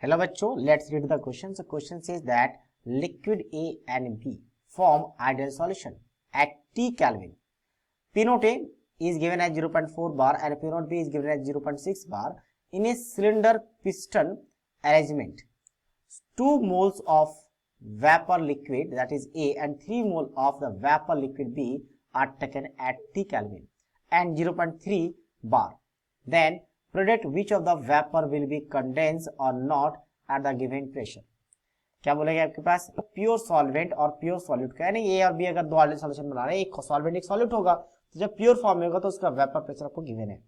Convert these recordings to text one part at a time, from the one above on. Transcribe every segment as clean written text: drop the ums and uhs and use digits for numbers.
Hello बच्चों, let's read the question. The question says that liquid A and B form ideal solution at T Kelvin. P naught A is given as 0.4 bar and P naught B is given as 0.6 bar in a cylinder piston arrangement. 2 moles of vapor liquid, that is A, and 3 mole of the vapor liquid B are taken at T Kelvin and 0.3 bar. Then predict which of the vapor will be condensed or not at the given pressure. क्या बोलेगा आपके पास pure solvent और pure solute का, यानी ए और B अगर दो ideal solution बना रहे हैं, एक सॉल्वेंट एक सॉल्यूट होगा, तो जब प्योर फॉर्म में होगा तो उसका वेपर प्रेशर आपको गिवन है।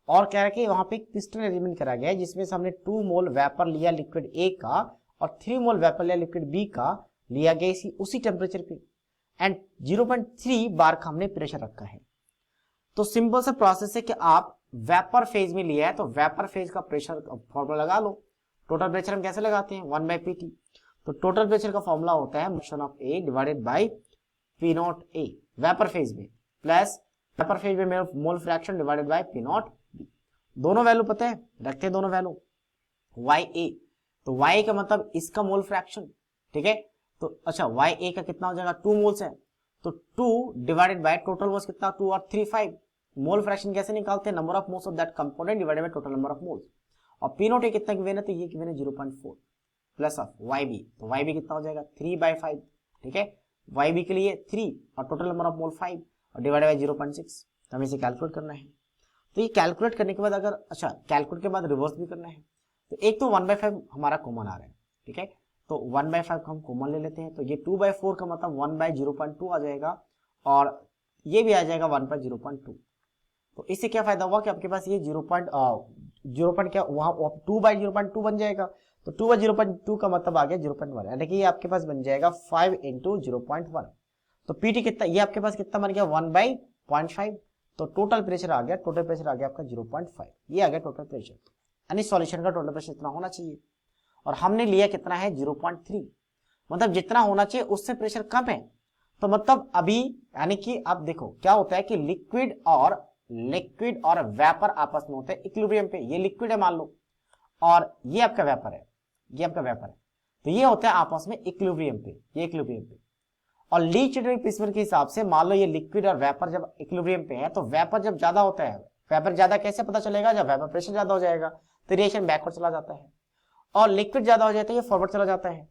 और कह रहा है कि वहां पे एक पिस्टन अरेंजमेंट करा गया है जिसमें से हमने 2 मोल वेपर लिया लिक्विड ए का और 3 मोल वेपर लिया लिक्विड बी का, लिया गया उसी टेम्परेचर पे, एंड 0.3 बार का हमने प्रेशर रखा है। तो सिंपल सा प्रोसेस है कि आप वेपर फेज में लिया है तो वेपर फेज का प्रेशर फॉर्मूला लगा लो। टोटल प्रेशर हम कैसे लगाते हैं, 1/pt। तो टोटल प्रेशर का फॉर्मूला होता है motion of A divided by P not a vapour phase में, प्लस वेपर फेज में मेरा mole fraction divided by P not be. दोनों वैल्यू पता है, रखते हैं दोनों वैल्यू। वाई ए, तो वाई का मतलब इसका मोल फ्रैक्शन, ठीक है। तो अच्छा वाई ए का कितना हो जाएगा, 2 मोल्स है, तो 2 डिवाइडेड बाय टोटल मोल्स कितना, 2 और 3 5। मोल फ्रैक्शन कैसे निकालते हैं, number of moles of that component divided by total number of moles. और पी नॉट ए कितना गिवन है, तो ये गिवन है 0.4 प्लस ऑफ वाई बी, तो वाई बी कितना हो जाएगा 3/5, ठीक है। वाई बी के लिए 3 और टोटल नंबर ऑफ मोल 5 और डिवाइडेड बाय 0.6। तो हमें इसे कैलकुलेट करना है। तो ये कैलकुलेट करने के बाद अगर अच्छा कैलकुलेट के बाद रिवर्स भी करना है, तो एक तो 1/5 हमारा कॉमन आ रहा है, ठीक है। तो 1/5 हम कॉमन ले लेते हैं, तो ये 2/4 का मतलब 1/0.2 आ जाएगा और ये भी आ जाएगा 1/0.2। तो इससे क्या फायदा हुआ कि आपके पास ये 0. क्या वहां 2/0.2 बन जाएगा, तो 2/0.2 का मतलब आ गया 0.1, यानी कि ये आपके पास बन जाएगा 5 × 0.1। तो पीटी कितना, ये आपके पास कितना बन गया 1/0.5। तो टोटल प्रेशर आ गया आपका 0.5, ये आ गया टोटल प्रेशर। यानी सॉल्यूशन का टोटल प्रेशर इतना होना चाहिए और हमने लिया कितना है 0.3, मतलब जितना होना चाहिए उससे प्रेशर कम है। तो मतलब अभी यानी कि अब देखो क्या होता है कि लिक्विड और वेपर आपस में होते हैं इक्विलिब्रियम पे। ये लिक्विड है मान लो और ये आपका वेपर है, तो ये होता है आपस में इक्विलिब्रियम पे, ये इक्विलिब्रियम पे। और लीच प्रिंसिपल के हिसाब से मान लो ये लिक्विड और वेपर जब इक्विलिब्रियम पे है, तो वेपर जब ज्यादा होता है, वेपर ज्यादा कैसे पता चलेगा, जब वेपर प्रेशर ज्यादा हो जाएगा तो रिएक्शन बैकवर्ड चला जाता है, और लिक्विड ज्यादा हो जाता है ये फॉरवर्ड चला जाता है।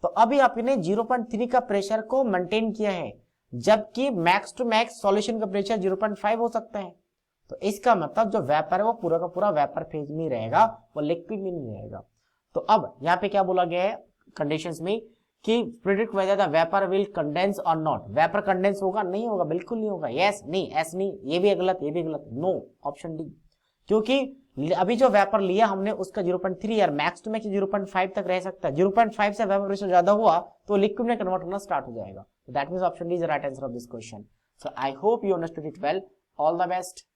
तो अभी आपने 0.3 का प्रेशर को मेंटेन किया है, जबकि मैक्स टू मैक्स सॉल्यूशन का प्रेशर 0.5 हो सकता है। तो इसका मतलब जो वेपर है वो पूरा का पूरा वेपर फेज में रहेगा, वो लिक्विड में नहीं रहेगा। तो अब यहाँ पे क्या बोला गया है कंडीशंस में कि predict whether the vapour will condense और नॉट। वेपर कंडेंस होगा, नहीं होगा, बिल्कुल नहीं होगा, यस नहीं, एस नहीं, ये भी गलत, ये भी गलत, नो, ऑप्शन डी। क्योंकि अभी जो वेपर लिया हमने उसका 0.3 यार मैक्स टू मैक्स 0.5 तक रह सकता है। 0.5 से वेपर प्रेशर ज्यादा हुआ तो लिक्विड में कन्वर्ट होना स्टार्ट हो जाएगा। That means option D is the right answer of this question. So I hope you understood it well. All the best.